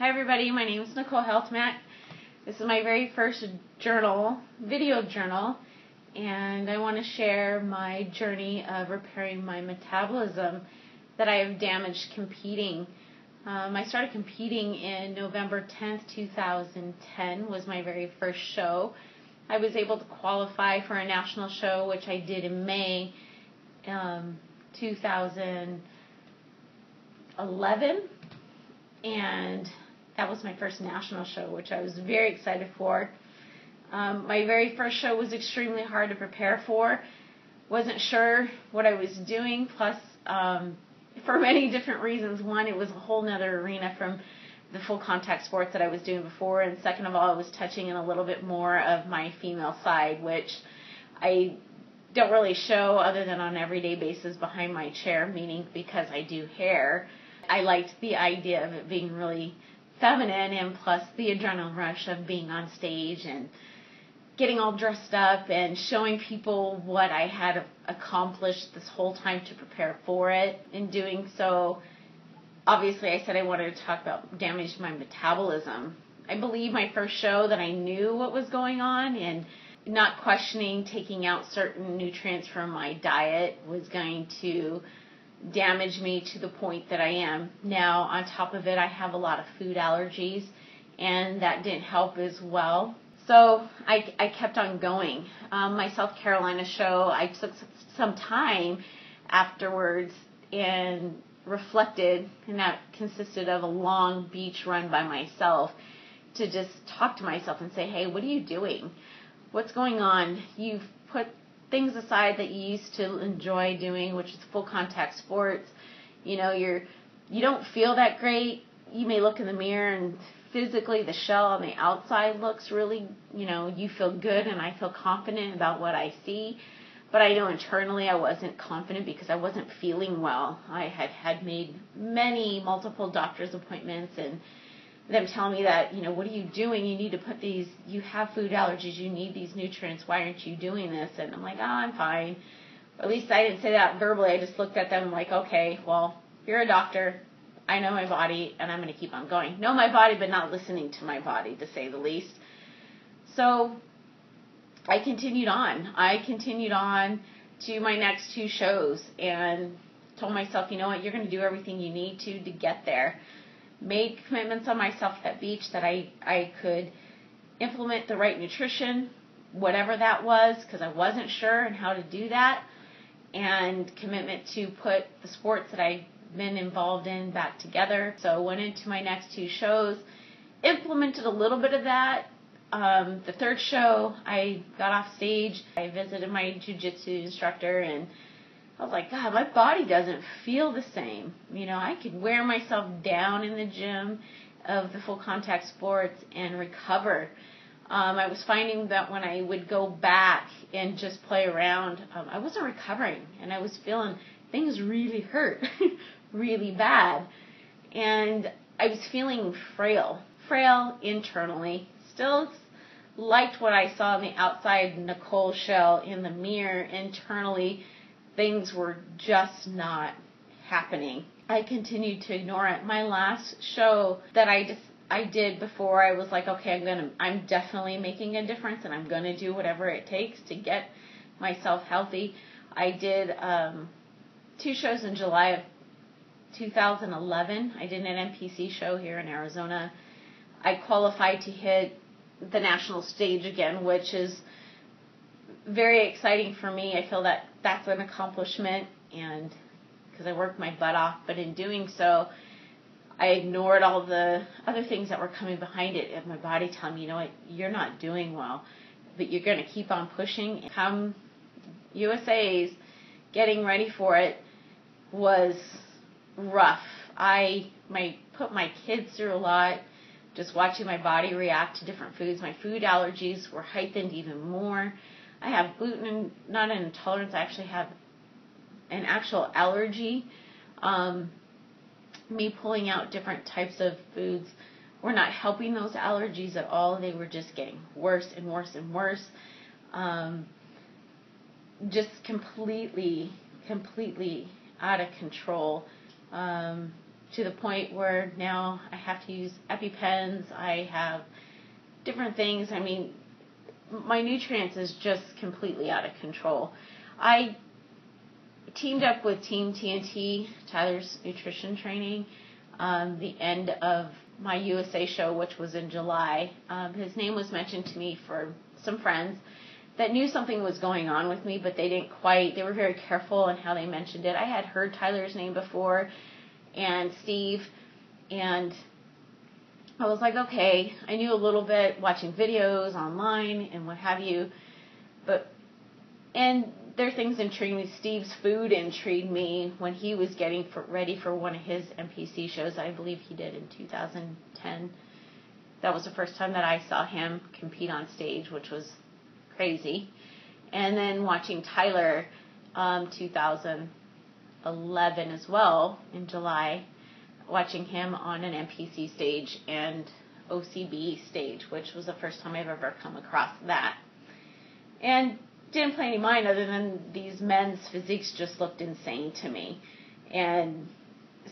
everybody, my name is Nichol Heltmach. This is my very first video journal, and I want to share my journey of repairing my metabolism that I have damaged competing. I started competing in November 10th, 2010 was my very first show. I was able to qualify for a national show, which I did in May 2011, and that was my first national show, which I was very excited for. My very first show was extremely hard to prepare for. Wasn't sure what I was doing, plus for many different reasons. One, it was a whole nother arena from the full contact sports that I was doing before, and second of all, I was touching in a little bit more of my female side, which I don't really show other than on an everyday basis behind my chair, meaning because I do hair. I liked the idea of it being really feminine, and plus the adrenaline rush of being on stage and getting all dressed up and showing people what I had accomplished this whole time to prepare for it. In doing so, obviously I said I wanted to talk about damaging my metabolism. I believe my first show that I knew what was going on and not questioning taking out certain nutrients from my diet was going to damage me to the point that I am. Now, on top of it, I have a lot of food allergies, and that didn't help as well. So I kept on going. My South Carolina show, I took some time afterwards and reflected, and that consisted of a long beach run by myself to just talk to myself and say, hey, what are you doing? What's going on? You've put things aside that you used to enjoy doing, which is full contact sports. You know, you don't feel that great. You may look in the mirror and physically the shell on the outside looks really, you feel good, and I feel confident about what I see. But I know internally I wasn't confident because I wasn't feeling well. I had made multiple doctor's appointments, and them telling me that, what are you doing? You need to put you have food allergies, you need these nutrients, why aren't you doing this? And I'm like, I'm fine. Or at least I didn't say that verbally, I just looked at them like, okay, well, you're a doctor, I know my body, and I'm going to keep on going. Know my body, but not listening to my body, to say the least. So I continued on. I continued on to my next two shows and told myself, you know what, you're going to do everything you need to get there. Made commitments on myself at that beach that I could implement the right nutrition, whatever that was, because I wasn't sure on how to do that, and commitment to put the sports that I'd been involved in back together. So went into my next two shows, implemented a little bit of that. The third show, I got off stage, I visited my jiu-jitsu instructor, and I was like, God, my body doesn't feel the same. I could wear myself down in the gym of the full contact sports and recover. I was finding that when I would go back and just play around, I wasn't recovering, and I was feeling things really hurt, really bad. And I was feeling frail internally. Still liked what I saw on the outside Nichol shell in the mirror. Internally, things were just not happening. I continued to ignore it. My last show that I did before I was like, okay, I'm definitely making a difference, and I'm gonna do whatever it takes to get myself healthy. I did 2 shows in July of 2011. I did an NPC show here in Arizona. I qualified to hit the national stage again, which is very exciting for me. I feel that that's an accomplishment, and because I worked my butt off, but in doing so, I ignored all the other things that were coming behind it, and my body telling me, you know what, you're not doing well, but you're going to keep on pushing. Come USA's, getting ready for it was rough. I put my kids through a lot, just watching my body react to different foods. My food allergies were heightened even more. I have gluten, not an intolerance, I actually have an actual allergy. Me pulling out different types of foods were not helping those allergies at all. They were just getting worse and worse and worse. Just completely out of control. to the point where now I have to use EpiPens. I have different things. I mean, my nutrients is just completely out of control. I teamed up with Team TNT, Tyler's nutrition training, the end of my USA show, which was in July. His name was mentioned to me for some friends that knew something was going on with me, but they were very careful in how they mentioned it. I had heard Tyler's name before, and Steve, and I was like, okay, I knew a little bit watching videos online and what have you, and there are things intriguing me. Steve's food intrigued me when he was getting ready for one of his NPC shows. I believe he did in 2010. That was the first time that I saw him compete on stage, which was crazy. And then watching Tyler 2011 as well, in July, watching him on an NPC stage and OCB stage, which was the first time I've ever come across that. And didn't pay any mind other than these men's physiques just looked insane to me. And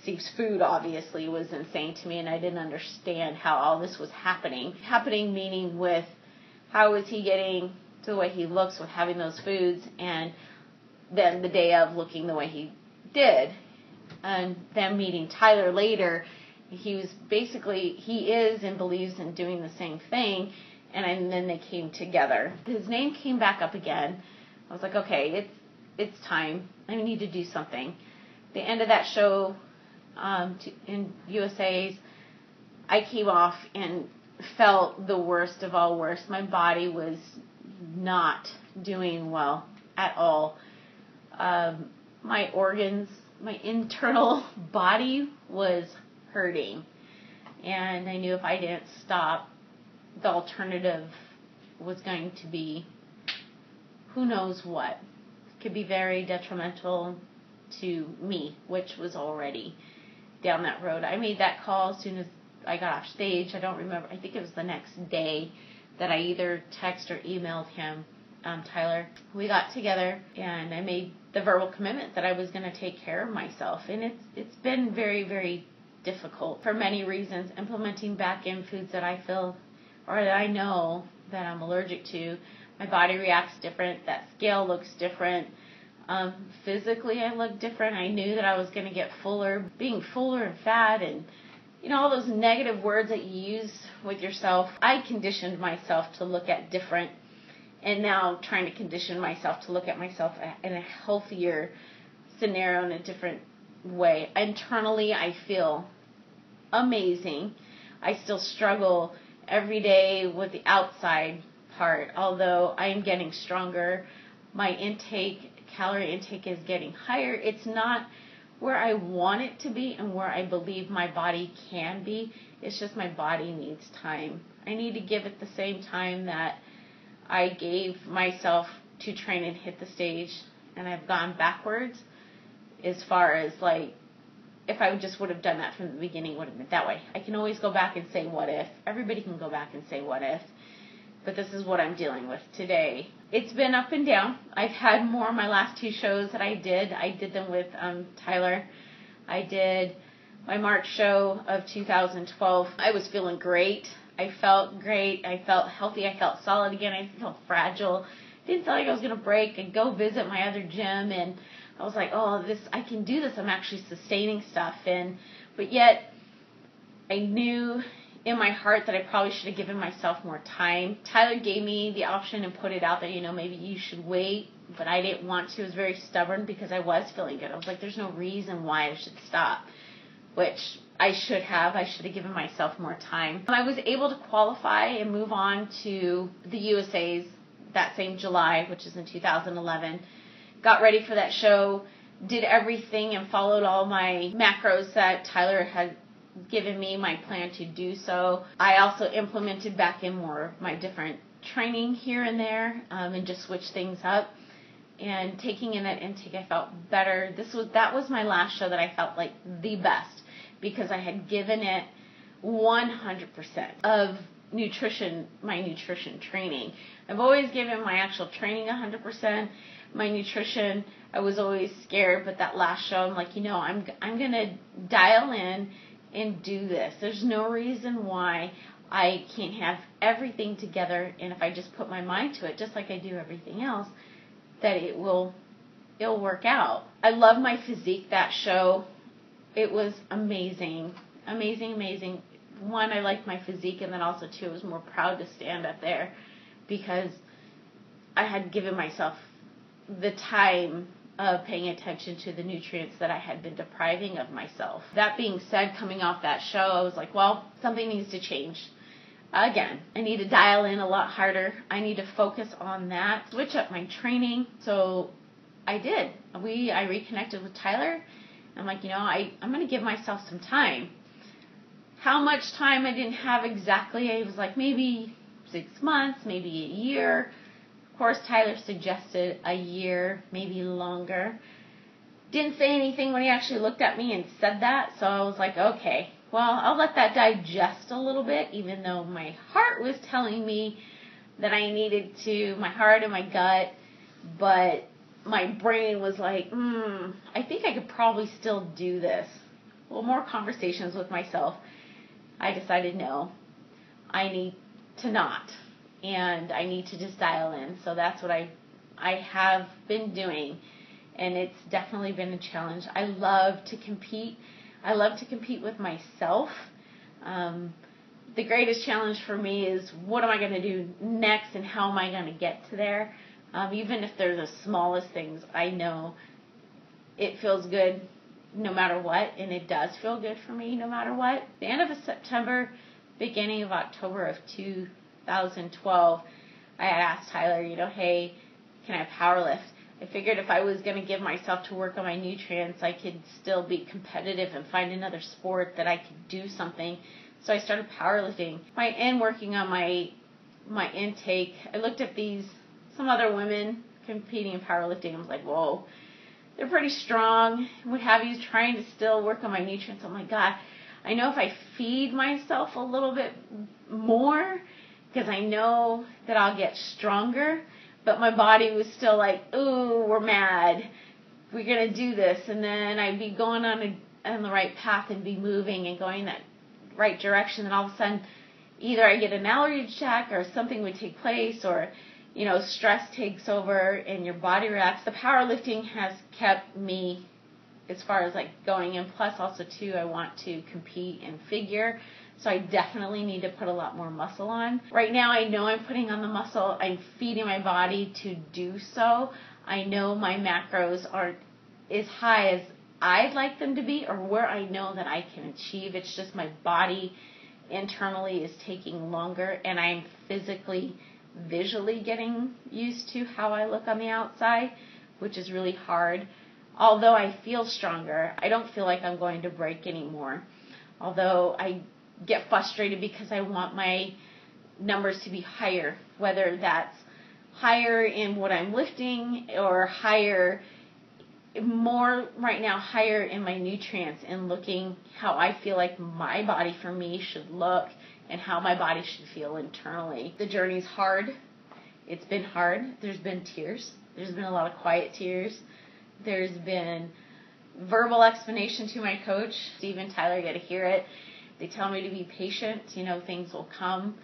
Steve's food obviously was insane to me, and I didn't understand how all this was happening. Happening meaning with how is he getting to the way he looks with having those foods, and then the day of looking the way he did. And then meeting Tyler later, he is and believes in doing the same thing. And then they came together. His name came back up again. I was like, okay, it's time. I need to do something. The end of that show in USA's, I came off and felt the worst of all worst. My body was not doing well at all. My organs, my internal body was hurting. And I knew if I didn't stop, the alternative was going to be who knows what. It could be very detrimental to me, which was already down that road. I made that call as soon as I got off stage. I don't remember. I think it was the next day that I either text or emailed him, Tyler. We got together and I made the verbal commitment that I was going to take care of myself. And it's been very, very difficult for many reasons, implementing back in foods that I feel or that I know that I'm allergic to. My body reacts different. That scale looks different. Physically, I look different. I knew that I was going to get fuller, being fuller and fat, and all those negative words that you use with yourself. I conditioned myself to look at different, and now trying to condition myself to look at myself in a healthier scenario, in a different way. Internally, I feel amazing. I still struggle every day with the outside part, although I am getting stronger. My calorie intake is getting higher. It's not where I want it to be and where I believe my body can be. It's just my body needs time. I need to give it the same time that I gave myself to train and hit the stage, and I've gone backwards as far as if I just would have done that from the beginning, would have been that way. I can always go back and say what if. Everybody can go back and say what if. But this is what I'm dealing with today. It's been up and down. I've had more my last two shows that I did. I did them with Tyler. I did my March show of 2012. I was feeling great. I felt great. I felt healthy. I felt solid again. I didn't feel fragile. Didn't feel like I was going to break and go visit my other gym, and I was like, oh, I can do this. I'm actually sustaining stuff. But yet, I knew in my heart that I probably should have given myself more time. Tyler gave me the option and put it out there, maybe you should wait, but I didn't want to. I was very stubborn because I was feeling good. I was like, there's no reason why I should stop, which I should have. I should have given myself more time. I was able to qualify and move on to the USA's that same July, which is in 2011. Got ready for that show, did everything and followed all my macros that Tyler had given me my plan to do so. I also implemented back in more of my different training here and there, and just switched things up. And taking in that intake, I felt better. That was my last show that I felt like the best, because I had given it 100% of my nutrition training. I've always given my actual training 100%. my nutrition, I was always scared, but that last show, I'm like, I'm going to dial in and do this. There's no reason why I can't have everything together, and if I just put my mind to it, just like I do everything else, that it'll work out. I love my physique that show. It was amazing. Amazing, amazing. One, I liked my physique, and then also, two, I was more proud to stand up there because I had given myself the time of paying attention to the nutrients that I had been depriving of myself. That being said, coming off that show, I was like, well, something needs to change. Again, I need to dial in a lot harder. I need to focus on that, switch up my training. So I did. I reconnected with Tyler. I'm like, I'm going to give myself some time. How much time I didn't have exactly. I was like, maybe 6 months, maybe a year. Of course, Tyler suggested a year, maybe longer. Didn't say anything when he actually looked at me and said that, so I was like, okay, well, I'll let that digest a little bit, even though my heart was telling me that I needed to, my heart and my gut, but my brain was like, I think I could probably still do this. Well, more conversations with myself. I decided, no, I need to not. And I need to just dial in. So that's what I have been doing. And it's definitely been a challenge. I love to compete. I love to compete with myself. The greatest challenge for me is what am I going to do next and how am I going to get to there? Even if they're the smallest things, I know it feels good no matter what. And it does feel good for me no matter what. The end of September, beginning of October of 2012, I had asked Tyler, hey, can I power lift? I figured if I was going to give myself to work on my nutrients, I could still be competitive and find another sport that I could do something. So I started powerlifting. And working on my intake. I looked at some other women competing in powerlifting. I was like, whoa, they're pretty strong. What have you, trying to still work on my nutrients. I'm like, God, I know if I feed myself a little bit more, because I know that I'll get stronger, but my body was still like, ooh, we're mad. We're going to do this. And then I'd be going on the right path and be moving and going that right direction. And all of a sudden, either I get an allergy check or something would take place or, stress takes over and your body reacts. The powerlifting has kept me as far as going in. Plus also too, I want to compete in figure. So I definitely need to put a lot more muscle on. Right now I know I'm putting on the muscle. I'm feeding my body to do so. I know my macros aren't as high as I'd like them to be or where I know that I can achieve. It's just my body internally is taking longer and I'm visually getting used to how I look on the outside, which is really hard. Although I feel stronger, I don't feel like I'm going to break anymore. Although I get frustrated because I want my numbers to be higher, whether that's higher in what I'm lifting or higher in my nutrients and looking how I feel like my body for me should look and how my body should feel internally. The journey's hard. It's been hard. There's been tears. There's been a lot of quiet tears. There's been verbal explanation to my coach. Steve and Tyler get to hear it. They tell me to be patient. Things will come.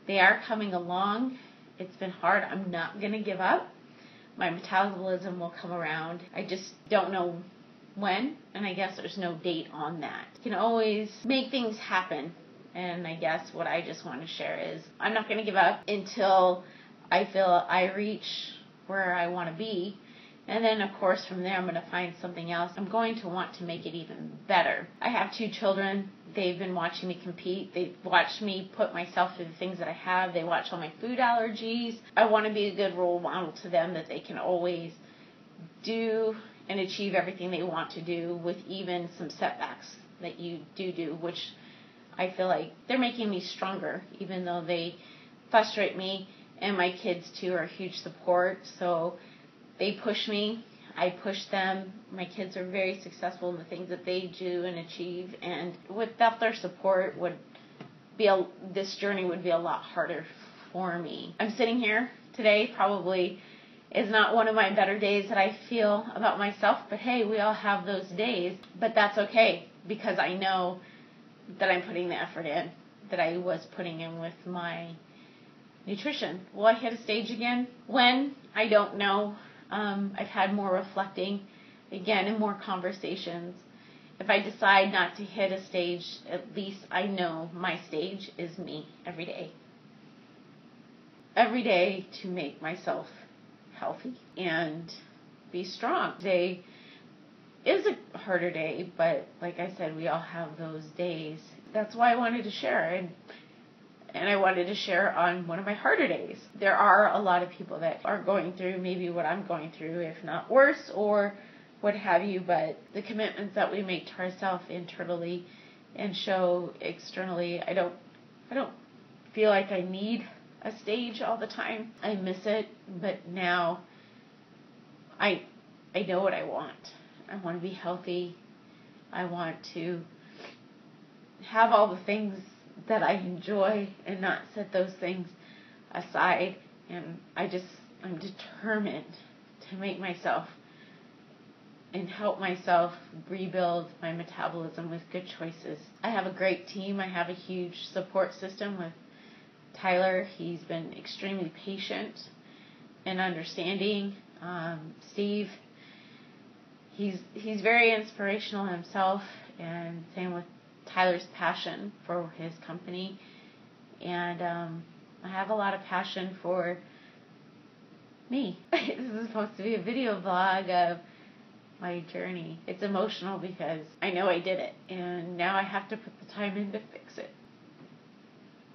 They are coming along. It's been hard. I'm not going to give up. My metabolism will come around. I just don't know when, and I guess there's no date on that. You can always make things happen. And I guess what I just want to share is I'm not going to give up until I feel I reach where I want to be. And then, of course, from there, I'm going to find something else. I'm going to want to make it even better. I have 2 children. They've been watching me compete. They've watched me put myself through the things that I have. They watch all my food allergies. I want to be a good role model to them that they can always do and achieve everything they want to do with even some setbacks that you do, which I feel like they're making me stronger, even though they frustrate me. And my kids, too, are a huge support. So they push me. I push them. My kids are very successful in the things that they do and achieve. And without their support, this journey would be a lot harder for me. I'm sitting here today probably is not one of my better days that I feel about myself. But hey, we all have those days. But that's okay, because I know that I'm putting the effort in, that I was putting in with my nutrition. Will I hit a stage again? When? I don't know. I've had more reflecting again and more conversations. If I decide not to hit a stage, at least I know my stage is me every day. Every day to make myself healthy and be strong. Today is a harder day, but like I said, we all have those days. That's why I wanted to share. And I wanted to share on one of my harder days. There are a lot of people that are going through maybe what I'm going through, if not worse, or what have you, but the commitments that we make to ourselves internally and show externally, I don't feel like I need a stage all the time. I miss it, but now I know what I want. I want to be healthy. I want to have all the things that I enjoy and not set those things aside. And I'm determined to make myself and help myself rebuild my metabolism with good choices. I have a great team. I have a huge support system with Tyler. He's been extremely patient and understanding. Steve, he's very inspirational himself, and same with Tyler's passion for his company. And I have a lot of passion for me. This is supposed to be a video vlog of my journey. It's emotional because I know I did it, and now I have to put the time in to fix it.